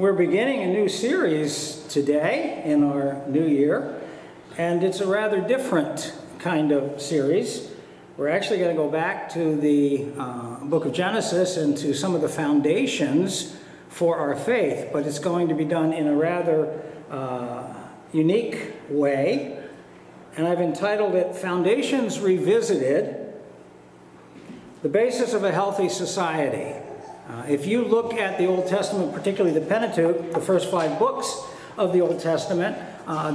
We're beginning a new series today in our new year, and it's a rather different kind of series. We're actually going to go back to the book of Genesis and to some of the foundations for our faith, but it's going to be done in a rather unique way, and I've entitled it Foundations Revisited, the Basis of a Healthy Society. If you look at the Old Testament, particularly the Pentateuch, the first 5 books of the Old Testament,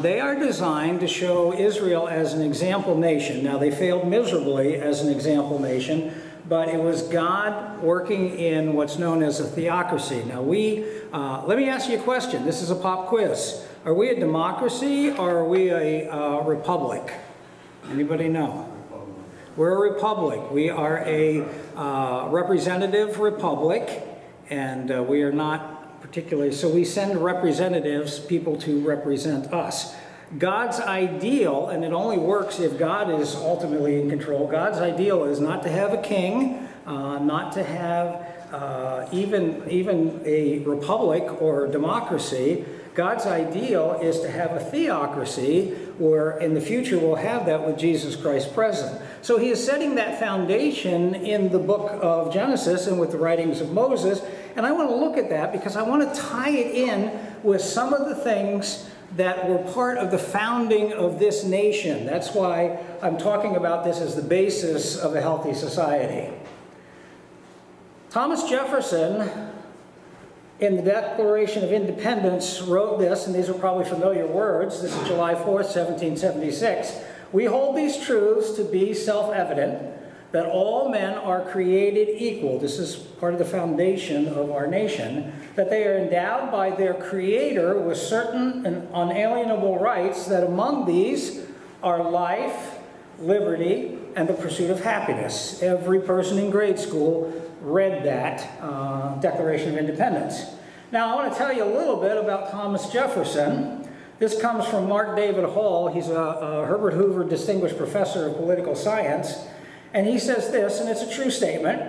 they are designed to show Israel as an example nation. Now, they failed miserably as an example nation, but it was God working in what's known as a theocracy. Now, let me ask you a question. This is a pop quiz. Are we a democracy or are we a republic? Anybody know? We're a republic. We are a representative republic, and we are not particularly, so we send representatives, people to represent us. God's ideal, and it only works if God is ultimately in control, God's ideal is not to have a king, not to have even a republic or democracy. God's ideal is to have a theocracy where in the future we'll have that with Jesus Christ present. So he is setting that foundation in the book of Genesis and with the writings of Moses. And I want to look at that because I want to tie it in with some of the things that were part of the founding of this nation. That's why I'm talking about this as the basis of a healthy society. Thomas Jefferson, in the Declaration of Independence, wrote this, and these are probably familiar words. This is July 4th, 1776. We hold these truths to be self-evident, that all men are created equal. This is part of the foundation of our nation, that they are endowed by their Creator with certain and unalienable rights, that among these are life, liberty, and the pursuit of happiness. Every person in grade school read that Declaration of Independence. Now, I want to tell you a little bit about Thomas Jefferson. This comes from Mark David Hall. He's a Herbert Hoover Distinguished Professor of Political Science. And he says this, and it's a true statement: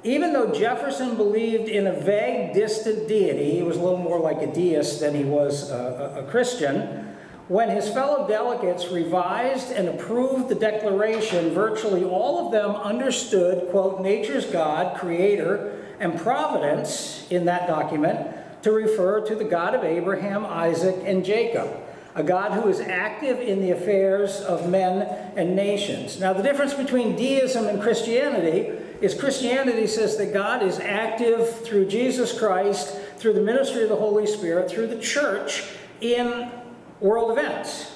even though Jefferson believed in a vague, distant deity, he was a little more like a deist than he was a Christian, when his fellow delegates revised and approved the Declaration, virtually all of them understood, quote, nature's God, Creator, and Providence in that document to refer to the God of Abraham, Isaac, and Jacob, a God who is active in the affairs of men and nations. Now, the difference between deism and Christianity is Christianity says that God is active through Jesus Christ, through the ministry of the Holy Spirit, through the church in world events.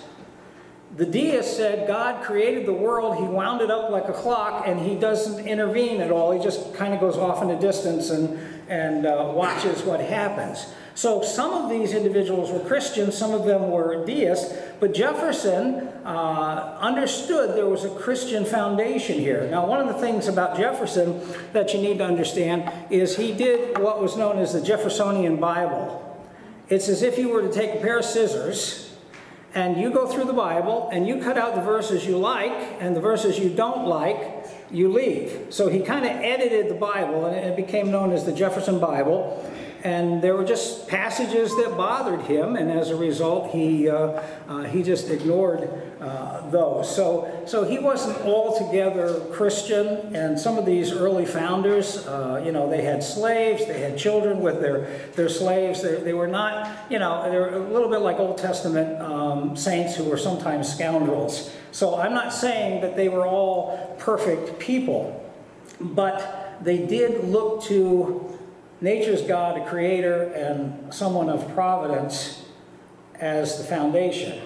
The deist said God created the world, he wound it up like a clock, and he doesn't intervene at all. He just kind of goes off in the distance and watches what happens. So some of these individuals were Christians, some of them were deists, but Jefferson understood there was a Christian foundation here. Now, one of the things about Jefferson that you need to understand is he did what was known as the Jeffersonian Bible. It's as if you were to take a pair of scissors and you go through the Bible and you cut out the verses you like, and the verses you don't like, you leave. So he kind of edited the Bible, and it became known as the Jefferson Bible. And there were just passages that bothered him, and as a result, he just ignored those. So he wasn't altogether Christian, and some of these early founders, you know, they had slaves, they had children with their slaves. They were not, you know, they were a little bit like Old Testament saints who were sometimes scoundrels. So I'm not saying that they were all perfect people, but they did look to nature's God, a creator, and someone of providence as the foundation.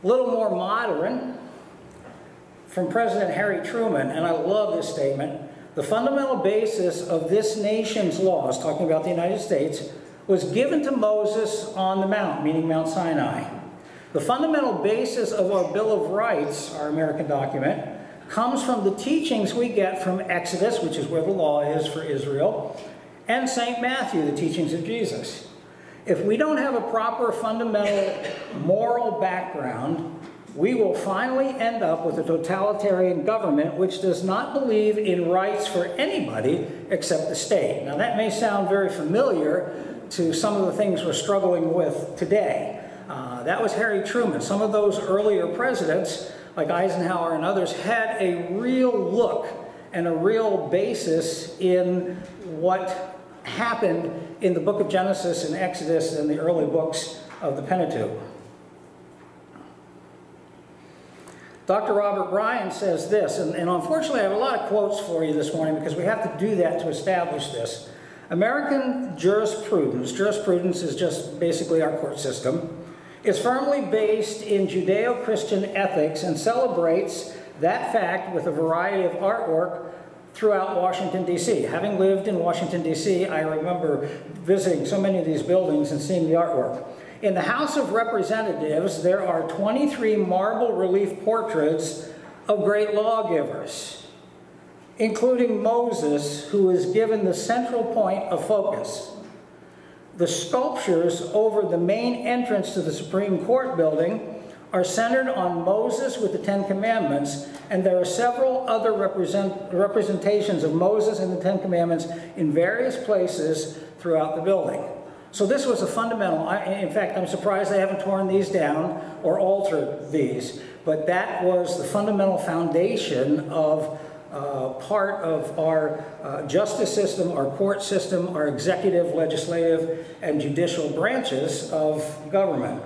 A little more modern, from President Harry Truman, and I love this statement: the fundamental basis of this nation's laws, talking about the United States, was given to Moses on the Mount, meaning Mount Sinai. The fundamental basis of our Bill of Rights, our American document, comes from the teachings we get from Exodus, which is where the law is for Israel, and St. Matthew, the teachings of Jesus. If we don't have a proper fundamental moral background, we will finally end up with a totalitarian government which does not believe in rights for anybody except the state. Now, that may sound very familiar to some of the things we're struggling with today. That was Harry Truman. Some of those earlier presidents, like Eisenhower and others, had a real look and a real basis in what happened in the book of Genesis and Exodus and the early books of the Pentateuch. Dr. Robert Bryan says this, and unfortunately I have a lot of quotes for you this morning because we have to do that to establish this. American jurisprudence is just basically our court system, is firmly based in Judeo-Christian ethics and celebrates that fact with a variety of artwork throughout Washington, D.C. Having lived in Washington, D.C., I remember visiting so many of these buildings and seeing the artwork. In the House of Representatives, there are 23 marble relief portraits of great lawgivers, including Moses, who is given the central point of focus. The sculptures over the main entrance to the Supreme Court building are centered on Moses with the Ten Commandments, and there are several other representations of Moses and the Ten Commandments in various places throughout the building. So this was a fundamental, in fact, I'm surprised they haven't torn these down or altered these, but that was the fundamental foundation of part of our justice system, our court system, our executive, legislative, and judicial branches of government.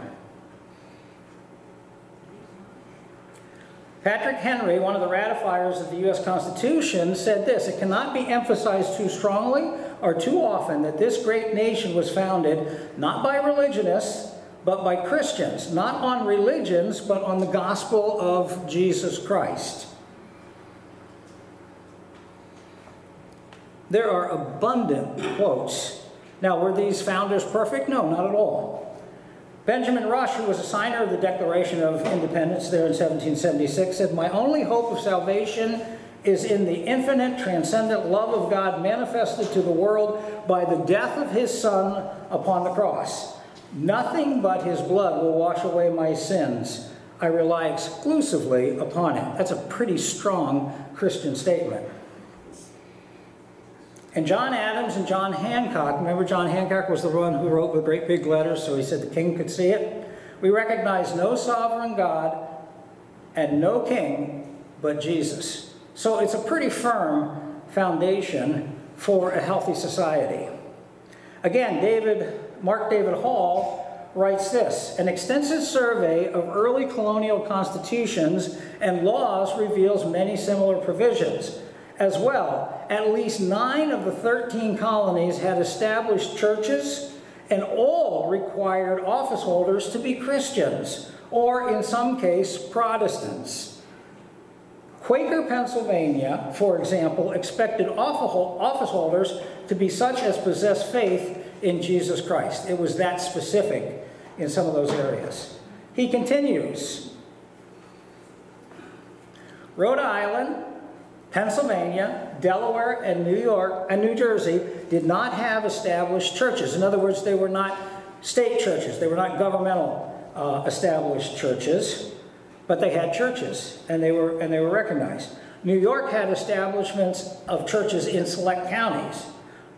Patrick Henry, one of the ratifiers of the U.S. Constitution, said this: "It cannot be emphasized too strongly or too often that this great nation was founded not by religionists, but by Christians, not on religions, but on the gospel of Jesus Christ." There are abundant quotes. Now, were these founders perfect? No, not at all. Benjamin Rush, who was a signer of the Declaration of Independence there in 1776, said, "My only hope of salvation is in the infinite, transcendent love of God manifested to the world by the death of his Son upon the cross. Nothing but his blood will wash away my sins. I rely exclusively upon it." That's a pretty strong Christian statement. And John Adams and John Hancock, remember John Hancock was the one who wrote with great big letters so he said the king could see it? "We recognize no sovereign God and no king but Jesus." So it's a pretty firm foundation for a healthy society. Again, Mark David Hall writes this: "An extensive survey of early colonial constitutions and laws reveals many similar provisions. As well, at least 9 of the 13 colonies had established churches, and all required office holders to be Christians, or in some case, Protestants. Quaker, Pennsylvania, for example, expected office holders to be such as possess faith in Jesus Christ." It was that specific in some of those areas. He continues, "Rhode Island, Pennsylvania, Delaware, and New York and New Jersey did not have established churches." In other words, they were not state churches. They were not governmental established churches, but they had churches, and they were recognized. New York had establishments of churches in select counties.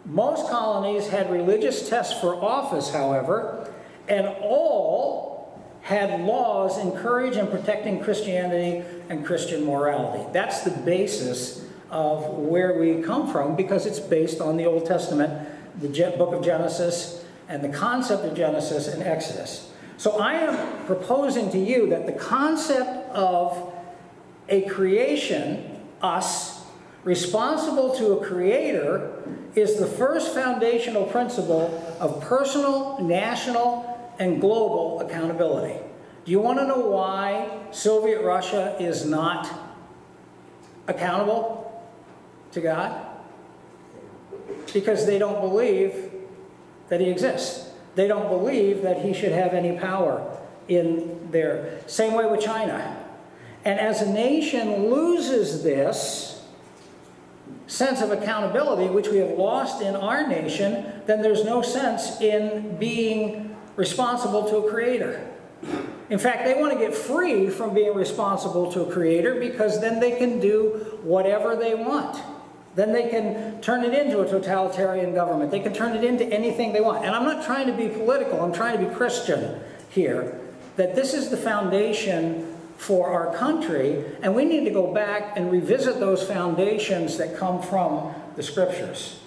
Most colonies had religious tests for office, however, and all had laws encouraging and protecting Christianity and Christian morality. That's the basis of where we come from, because it's based on the Old Testament, the book of Genesis, and the concept of Genesis and Exodus. So I am proposing to you that the concept of a creation, us, responsible to a creator, is the first foundational principle of personal, national, and global accountability. Do you want to know why Soviet Russia is not accountable to God? Because they don't believe that he exists. They don't believe that he should have any power in there. Same way with China. And as a nation loses this sense of accountability, which we have lost in our nation, then there's no sense in being responsible to a creator. In fact, they want to get free from being responsible to a creator, because then they can do whatever they want. then they can turn it into a totalitarian government. They can turn it into anything they want. And I'm not trying to be political, I'm trying to be Christian here, that this is the foundation for our country, and we need to go back and revisit those foundations that come from the Scriptures.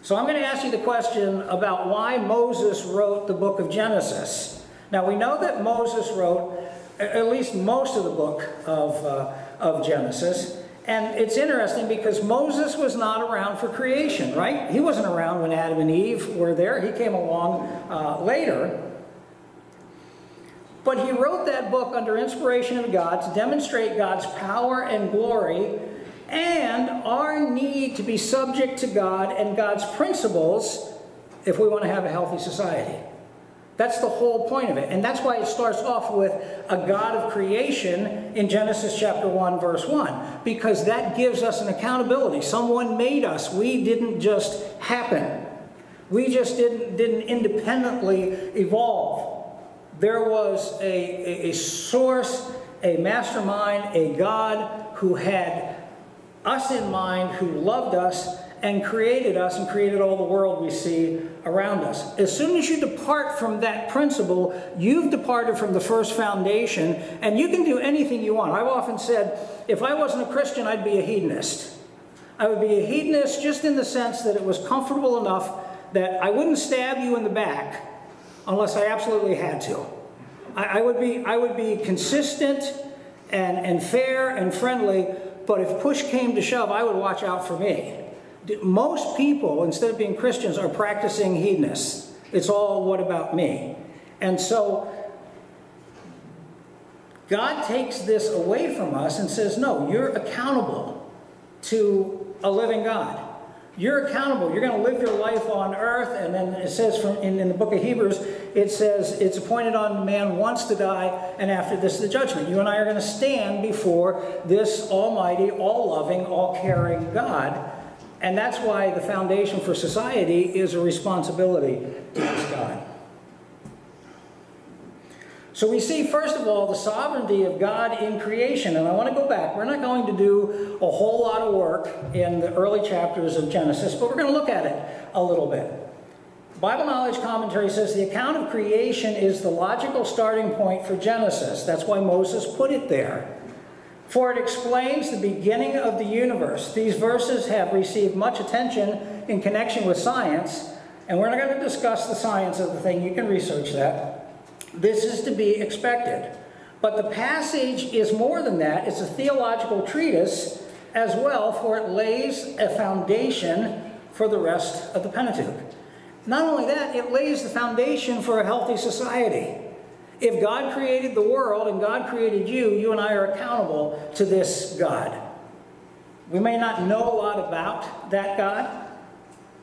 So I'm going to ask you the question about why Moses wrote the book of Genesis. Now we know that Moses wrote at least most of the book of Genesis. And it's interesting because Moses was not around for creation, right? He wasn't around when Adam and Eve were there. He came along later. But he wrote that book under inspiration of God to demonstrate God's power and glory and our need to be subject to God and God's principles if we want to have a healthy society. That's the whole point of it. And that's why it starts off with a God of creation in Genesis chapter 1, verse 1. Because that gives us an accountability. Someone made us. We didn't just happen. We just didn't independently evolve. There was a source, a mastermind, a God who had us in mind, who loved us, and created us and created all the world we see around us. As soon as you depart from that principle, you've departed from the first foundation, and you can do anything you want. I've often said, if I wasn't a Christian, I'd be a hedonist. I would be a hedonist just in the sense that it was comfortable enough that I wouldn't stab you in the back unless I absolutely had to. I would be consistent and fair and friendly, but if push came to shove, I would watch out for me. Most people, instead of being Christians, are practicing hedonists. It's all, what about me? And so God takes this away from us and says, no, you're accountable to a living God. You're accountable. You're going to live your life on earth. And then it says in the book of Hebrews, it says it's appointed on man once to die, and after this the judgment. You and I are going to stand before this almighty, all-loving, all-caring God. And that's why the foundation for society is a responsibility to this God. So we see, first of all, the sovereignty of God in creation. And I want to go back. We're not going to do a whole lot of work in the early chapters of Genesis, but we're going to look at it a little bit. Bible Knowledge Commentary says the account of creation is the logical starting point for Genesis. That's why Moses put it there. For it explains the beginning of the universe. These verses have received much attention in connection with science, and we're not going to discuss the science of the thing. You can research that. This is to be expected. But the passage is more than that. It's a theological treatise as well, for it lays a foundation for the rest of the Pentateuch. Not only that, it lays the foundation for a healthy society. If God created the world and God created you, you and I are accountable to this God. We may not know a lot about that God,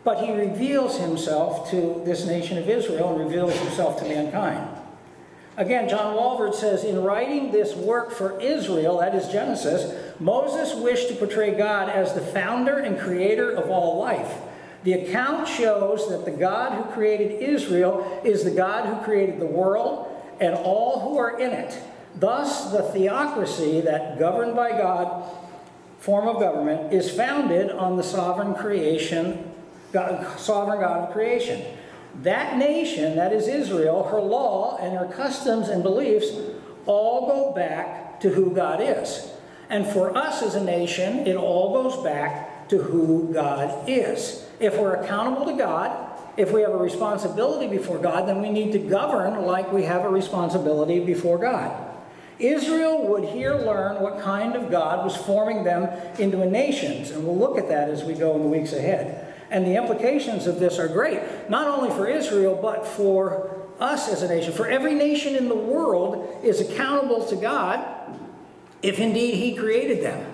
but he reveals himself to this nation of Israel and reveals himself to mankind. Again, John Walvoord says, in writing this work for Israel, that is Genesis, Moses wished to portray God as the founder and creator of all life. The account shows that the God who created Israel is the God who created the world and all who are in it. Thus, the theocracy, that governed by God form of government, is founded on the sovereign God of creation. That nation, that is Israel, her law and her customs and beliefs all go back to who God is. And for us as a nation, it all goes back to who God is. If we're accountable to God, if we have a responsibility before God, then we need to govern like we have a responsibility before God. Israel would here learn what kind of God was forming them into a nation, and we'll look at that as we go in the weeks ahead. And the implications of this are great, not only for Israel, but for us as a nation. For every nation in the world is accountable to God if indeed he created them.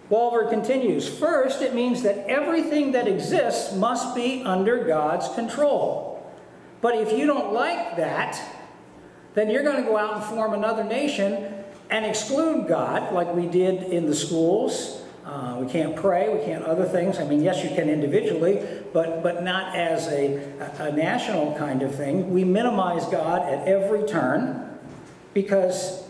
Walvoord continues, first, it means that everything that exists must be under God's control. But if you don't like that, then you're going to go out and form another nation and exclude God, like we did in the schools. We can't pray, we can't other things. I mean, yes, you can individually, but not as a national kind of thing. We minimize God at every turn because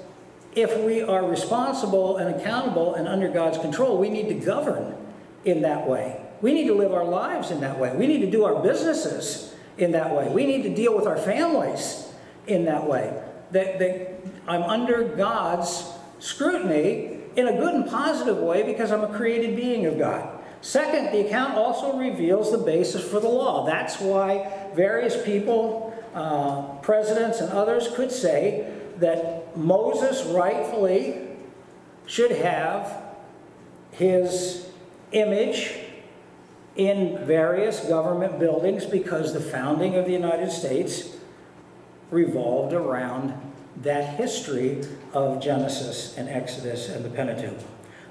if we are responsible and accountable and under God's control, we need to govern in that way. We need to live our lives in that way. We need to do our businesses in that way. We need to deal with our families in that way. I'm under God's scrutiny in a good and positive way because I'm a created being of God. Second, the account also reveals the basis for the law. That's why various people, presidents and others, could say that Moses rightfully should have his image in various government buildings because the founding of the United States revolved around that history of Genesis and Exodus and the Pentateuch.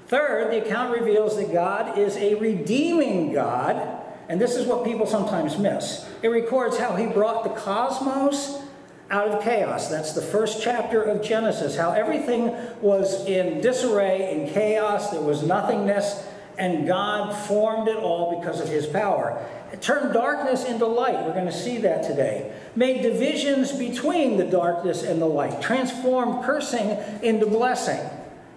Third, the account reveals that God is a redeeming God, and this is what people sometimes miss. It records how he brought the cosmos out of chaos. That's the first chapter of Genesis, how everything was in disarray, in chaos, there was nothingness, and God formed it all because of his power. It turned darkness into light. We're going to see that today. Made divisions between the darkness and the light. Transformed cursing into blessing.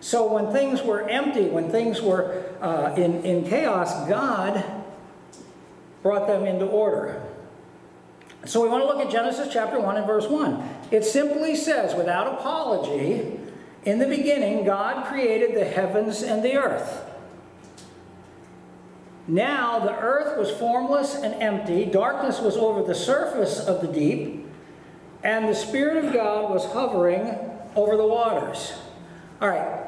So when things were empty, when things were in chaos, God brought them into order. So we want to look at Genesis chapter 1 and verse 1. It simply says, without apology, in the beginning, God created the heavens and the earth. Now the earth was formless and empty, darkness was over the surface of the deep, and the Spirit of God was hovering over the waters. All right,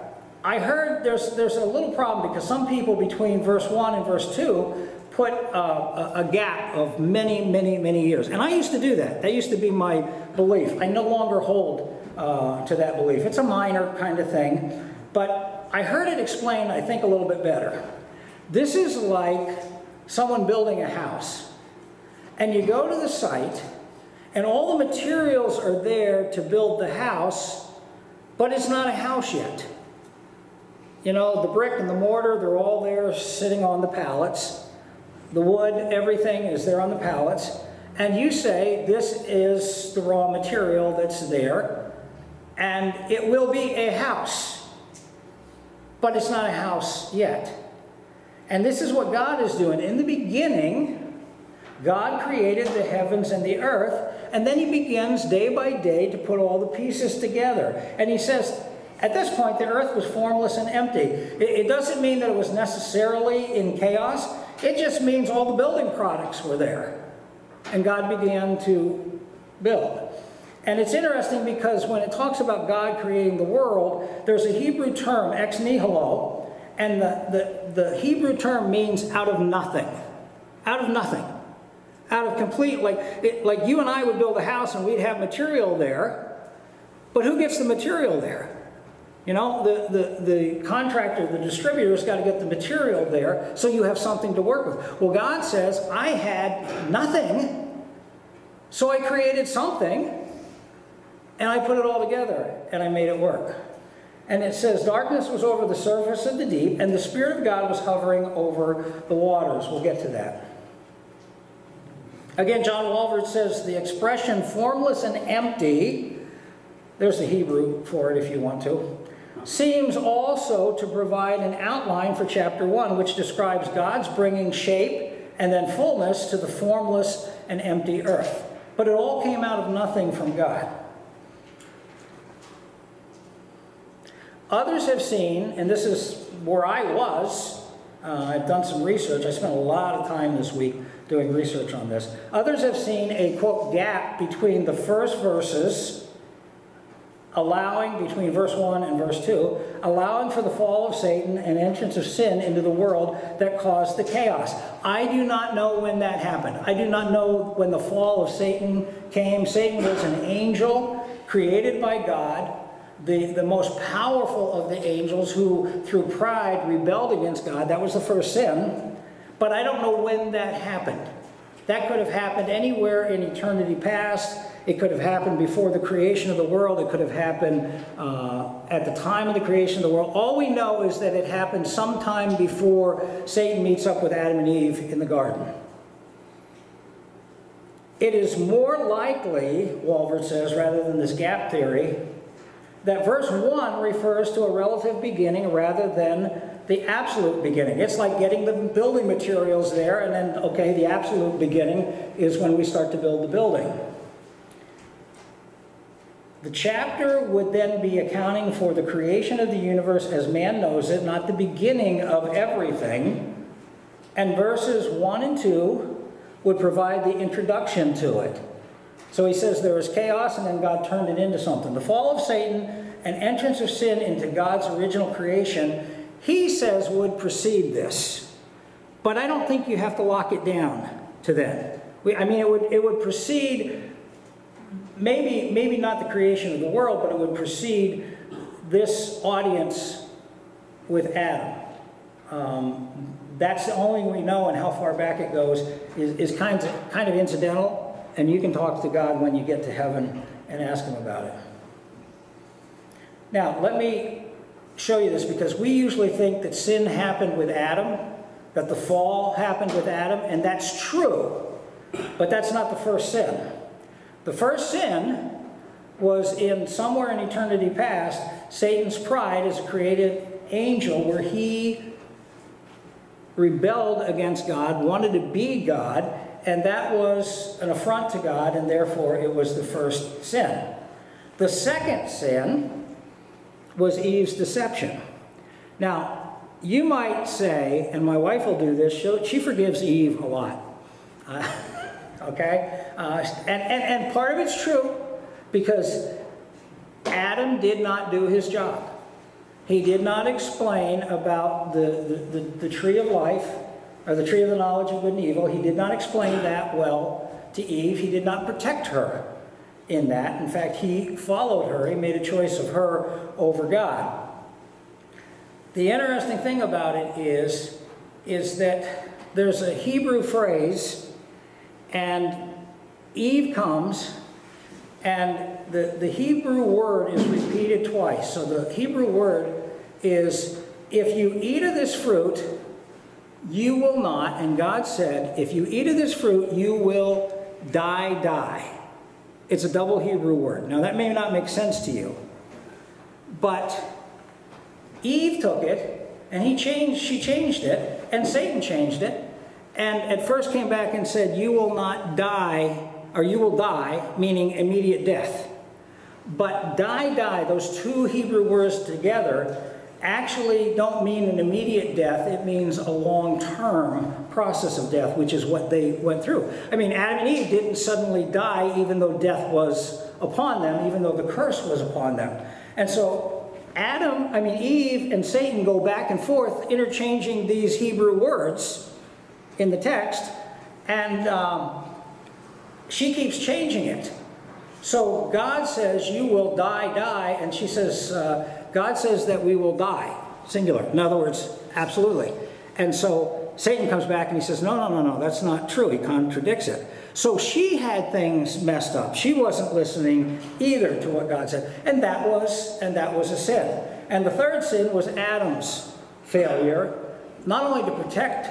I heard there's a little problem because some people between verse 1 and verse 2 put a gap of many years. And I used to do that. That used to be my belief. I no longer hold to that belief. It's a minor kind of thing. But I heard it explained, I think, a little bit better. This is like someone building a house. And you go to the site, and all the materials are there to build the house, but it's not a house yet. You know, the brick and the mortar, they're all there sitting on the pallets. The wood, everything is there on the pallets. And you say, this is the raw material that's there, and it will be a house. But it's not a house yet. And this is what God is doing. In the beginning, God created the heavens and the earth, and then he begins day by day to put all the pieces together. And he says, at this point, the earth was formless and empty. It doesn't mean that it was necessarily in chaos. It just means all the building products were there. And God began to build. And it's interesting because when it talks about God creating the world, there's a Hebrew term, ex nihilo, and the Hebrew term means out of nothing. Out of nothing. Out of complete, like you and I would build a house and we'd have material there, but who gets the material there? You know, the contractor, the distributor's got to get the material there so you have something to work with. Well, God says, I had nothing, so I created something, and I put it all together, and I made it work. And it says, darkness was over the surface of the deep, and the Spirit of God was hovering over the waters. We'll get to that. Again, John Walvoord says the expression formless and empty, there's the Hebrew for it if you want to, seems also to provide an outline for chapter 1, which describes God's bringing shape and then fullness to the formless and empty earth. But it all came out of nothing from God. Others have seen, and this is where I was, I've done some research, I spent a lot of time this week doing research on this. Others have seen a, quote, gap between the first verses, allowing, between verse 1 and verse 2, allowing for the fall of Satan and entrance of sin into the world that caused the chaos. I do not know when that happened. I do not know when the fall of Satan came. Satan was an angel created by God, the most powerful of the angels who, through pride, rebelled against God. That was the first sin. But I don't know when that happened. That could have happened anywhere in eternity past. It could have happened before the creation of the world. It could have happened at the time of the creation of the world. All we know is that it happened sometime before Satan meets up with Adam and Eve in the garden. It is more likely, Walvoord says, rather than this gap theory, that verse 1 refers to a relative beginning rather than the absolute beginning. It's like getting the building materials there, and then, okay, the absolute beginning is when we start to build the building. The chapter would then be accounting for the creation of the universe as man knows it, not the beginning of everything. And verses 1 and 2 would provide the introduction to it. So he says there was chaos, and then God turned it into something. The fall of Satan and entrance of sin into God's original creation, he says, would precede this. But I don't think you have to lock it down to that. I mean, it would precede, maybe not the creation of the world, but it would precede this audience with Adam. That's the only we know, and how far back it goes is kind of incidental. And you can talk to God when you get to heaven and ask him about it. Now, let me show you this, because we usually think that sin happened with Adam, that the fall happened with Adam, and that's true, but that's not the first sin. The first sin was in somewhere in eternity past, Satan's pride as a created angel, where he rebelled against God, wanted to be God, and that was an affront to God, and therefore it was the first sin. The second sin was Eve's deception. Now, you might say, and my wife will do this, she forgives Eve a lot. Okay? And part of it's true, because Adam did not do his job. He did not explain about the tree of life, or the tree of the knowledge of good and evil. He did not explain that well to Eve. He did not protect her in that. In fact, he followed her. He made a choice of her over God. The interesting thing about it is that there's a Hebrew phrase, and Eve comes, and the Hebrew word is repeated twice. So the Hebrew word is, if you eat of this fruit, you will not, and God said, if you eat of this fruit, you will die. It's a double Hebrew word. Now, that may not make sense to you, but Eve took it, and she changed it, and Satan changed it, and at first came back and said, you will not die, or you will die, meaning immediate death. But die, those two Hebrew words together, actually don't mean an immediate death. It means a long-term process of death, which is what they went through. I mean, Adam and Eve didn't suddenly die even though death was upon them, even though the curse was upon them. And so Eve and Satan go back and forth interchanging these Hebrew words in the text, and she keeps changing it. So God says, you will die, and she says, God says that we will die, singular. In other words, absolutely. And so Satan comes back and he says, no, that's not true. He contradicts it. So she had things messed up. She wasn't listening either to what God said. And that was a sin. And the third sin was Adam's failure, not only to protect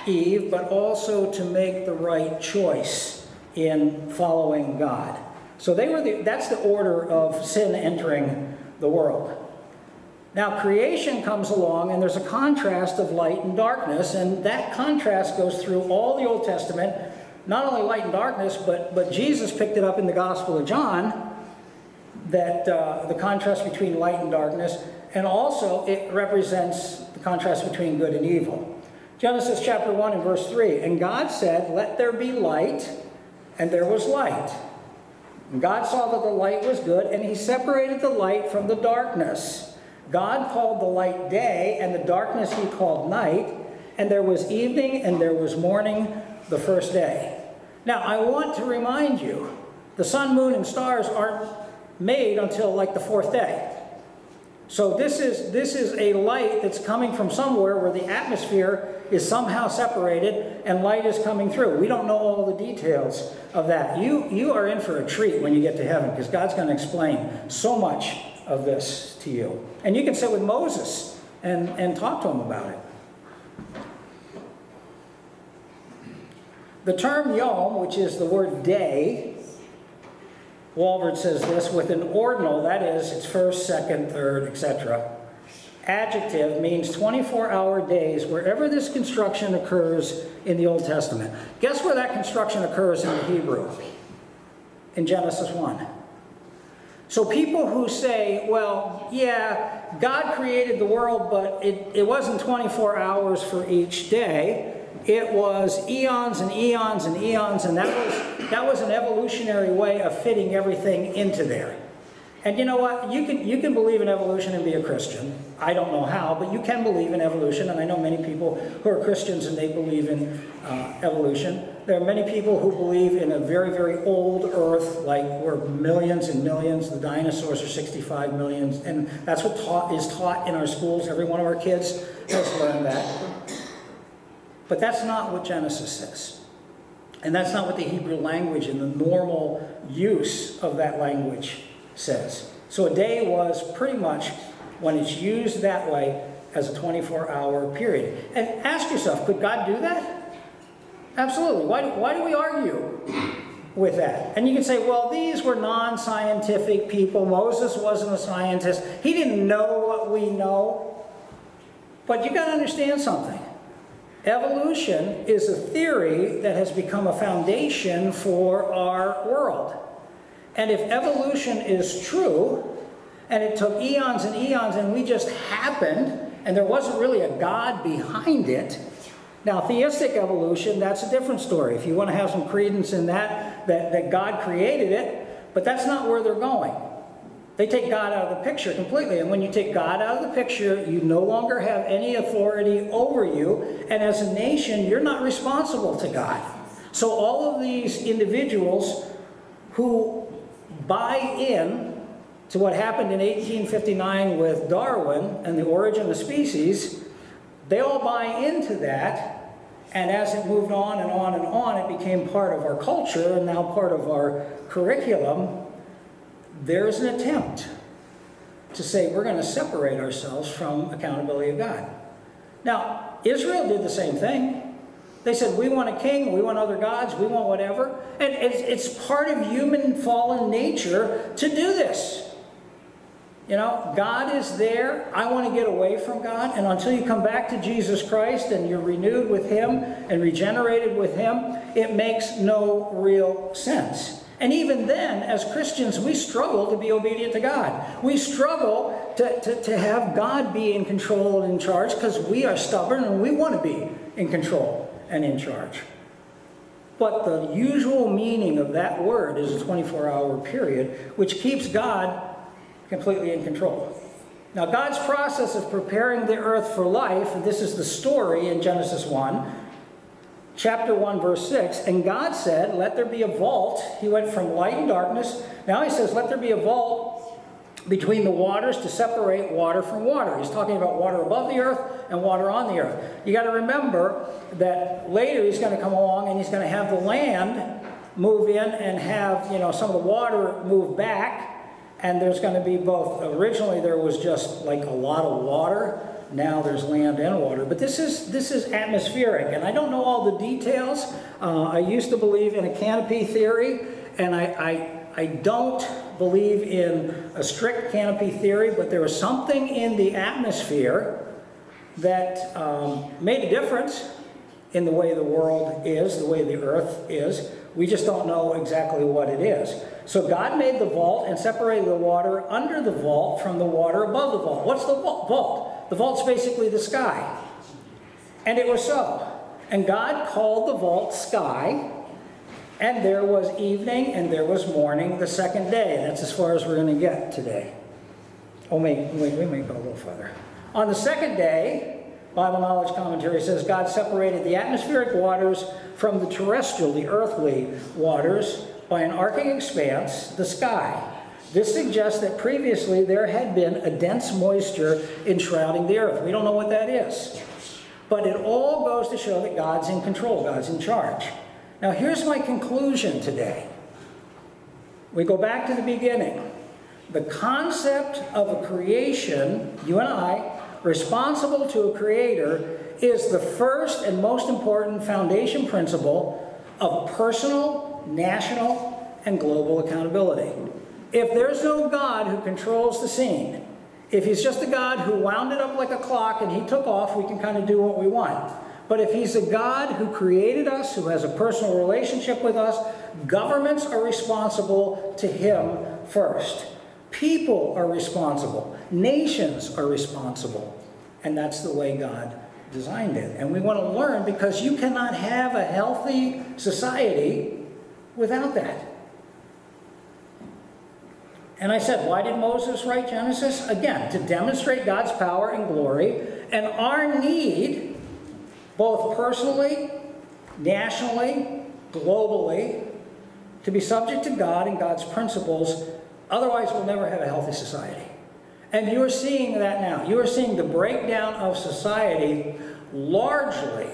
Eve, but also to make the right choice in following God. So that's the order of sin entering the world. Now, creation comes along, and there's a contrast of light and darkness, and that contrast goes through all the Old Testament. Not only light and darkness, but Jesus picked it up in the Gospel of John, that the contrast between light and darkness, and also it represents the contrast between good and evil. Genesis chapter 1 and verse 3, and God said, let there be light, and there was light. And God saw that the light was good, and he separated the light from the darkness. God called the light day, and the darkness he called night, and there was evening and there was morning the first day. Now, I want to remind you, the sun, moon, and stars aren't made until like the fourth day. So this is a light that's coming from somewhere where the atmosphere is somehow separated and light is coming through. We don't know all the details of that. You are in for a treat when you get to heaven, because God's going to explain so much of this to you. And you can sit with Moses and talk to him about it. The term yom, which is the word day, Walvoord says this, with an ordinal, that is, it's first, second, third, etc. Adjective means 24-hour days wherever this construction occurs in the Old Testament. Guess where that construction occurs in the Hebrew? In Genesis 1. So people who say, well, yeah, God created the world, but it wasn't 24 hours for each day. It was eons and eons and eons, and that was an evolutionary way of fitting everything into there. And you know what? You can believe in evolution and be a Christian. I don't know how, but you can believe in evolution, and I know many people who are Christians and they believe in evolution. There are many people who believe in a very, very old Earth, like we're millions and millions. The dinosaurs are 65 million, and that's what is taught in our schools. Every one of our kids has learned that. But that's not what Genesis says. And that's not what the Hebrew language and the normal use of that language says. So a day was pretty much, when it's used that way, as a 24-hour period. And ask yourself, could God do that? Absolutely. Why do we argue with that? And you can say, well, these were non-scientific people. Moses wasn't a scientist. He didn't know what we know. But you got to understand something. Evolution is a theory that has become a foundation for our world. And if evolution is true, and it took eons and eons, and we just happened, and there wasn't really a God behind it. Now, theistic evolution, that's a different story. If you want to have some credence in that God created it, but that's not where they're going. They take God out of the picture completely. And when you take God out of the picture, you no longer have any authority over you. And as a nation, you're not responsible to God. So all of these individuals who buy in to what happened in 1859 with Darwin and the origin of species, they all buy into that. And as it moved on and on and on, it became part of our culture and now part of our curriculum. There's an attempt to say we're going to separate ourselves from accountability of God. Now, Israel did the same thing. They said, we want a king, we want other gods, we want whatever. And it's part of human fallen nature to do this. You know, God is there. I want to get away from God. And until you come back to Jesus Christ and you're renewed with Him and regenerated with Him, it makes no real sense. And even then, as Christians, we struggle to be obedient to God. We struggle to have God be in control and in charge because we are stubborn and we want to be in control and in charge. But the usual meaning of that word is a 24-hour period, which keeps God completely in control. Now, God's process of preparing the earth for life, and this is the story in Genesis 1, chapter 1, verse 6, and God said, let there be a vault. He went from light and darkness. Now he says, let there be a vault between the waters to separate water from water. He's talking about water above the earth and water on the earth. You got to remember that later he's going to come along and he's going to have the land move in and have, you know, some of the water move back. And there's going to be both. Originally there was just like a lot of water. Now there's land and water. But this is atmospheric. And I don't know all the details. I used to believe in a canopy theory. And I don't believe in a strict canopy theory. But there was something in the atmosphere that made a difference in the way the world is, the way the earth is. We just don't know exactly what it is. So God made the vault and separated the water under the vault from the water above the vault. What's the vault? The vault's basically the sky. And it was so. And God called the vault sky, and there was evening and there was morning the second day. That's as far as we're going to get today. Oh, wait, we may go a little further. On the second day, Bible Knowledge Commentary says, God separated the atmospheric waters from the terrestrial, the earthly waters, by an arcing expanse, the sky. This suggests that previously there had been a dense moisture enshrouding the earth. We don't know what that is. But it all goes to show that God's in control, God's in charge. Now here's my conclusion today. We go back to the beginning. The concept of a creation, you and I, responsible to a creator, is the first and most important foundation principle of personal, national, and global accountability. If there's no God who controls the scene, if he's just a God who wound it up like a clock and he took off, we can kind of do what we want. But if he's a God who created us, who has a personal relationship with us, governments are responsible to him first. People are responsible. Nations are responsible. And that's the way God designed it. And we want to learn, because you cannot have a healthy society without that. And I said, why did Moses write Genesis? Again, to demonstrate God's power and glory and our need, both personally, nationally, globally, to be subject to God and God's principles. Otherwise, we'll never have a healthy society. And you are seeing that now. You are seeing the breakdown of society largely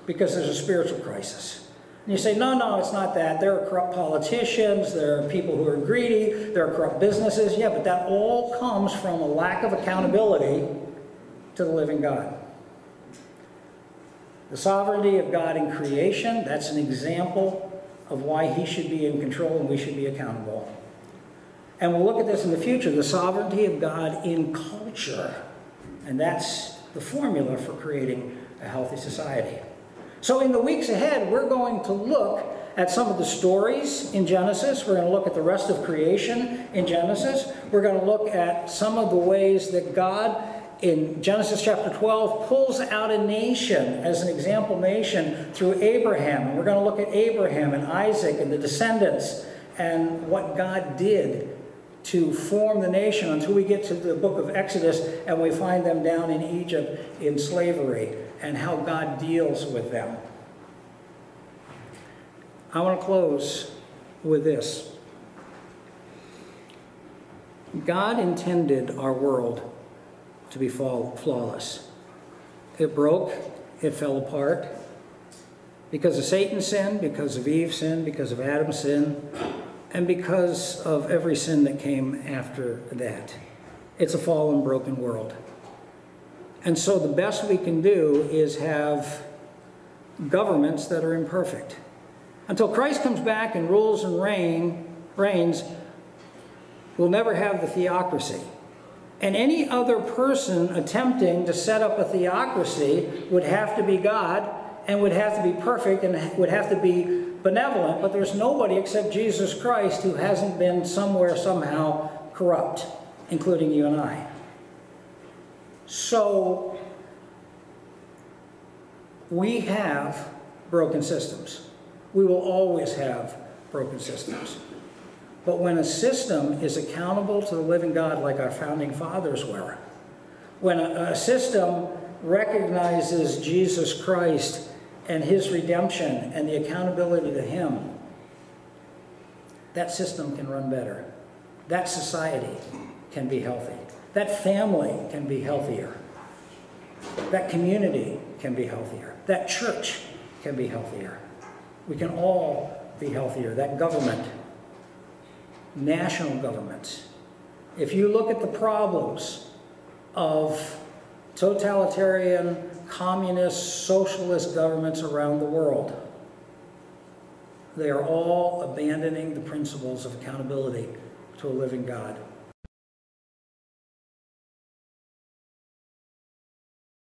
because there's a spiritual crisis. And you say, no, it's not that. There are corrupt politicians, there are people who are greedy, there are corrupt businesses. Yeah, but that all comes from a lack of accountability to the living God. The sovereignty of God in creation, that's an example of why he should be in control and we should be accountable. And we'll look at this in the future, the sovereignty of God in culture. And that's the formula for creating a healthy society. So in the weeks ahead, we're going to look at some of the stories in Genesis. We're going to look at the rest of creation in Genesis. We're going to look at some of the ways that God, in Genesis chapter 12, pulls out a nation as an example nation through Abraham. And we're going to look at Abraham and Isaac and the descendants and what God did to form the nation until we get to the book of Exodus and we find them down in Egypt in slavery and how God deals with them. I want to close with this. God intended our world to be flawless. It broke, it fell apart because of Satan's sin, because of Eve's sin, because of Adam's sin, and because of every sin that came after that. It's a fallen, broken world. And so the best we can do is have governments that are imperfect. Until Christ comes back and rules and reigns, we'll never have the theocracy. And any other person attempting to set up a theocracy would have to be God and would have to be perfect and would have to be benevolent. But there's nobody except Jesus Christ who hasn't been somewhere, somehow corrupt, including you and I. So we have broken systems. We will always have broken systems. But when a system is accountable to the living God like our founding fathers were, when a system recognizes Jesus Christ and his redemption and the accountability to him, that system can run better. That society can be healthy. That family can be healthier. That community can be healthier. That church can be healthier. We can all be healthier. That government, national governments. If you look at the problems of totalitarian, communist, socialist governments around the world, they are all abandoning the principles of accountability to a living God.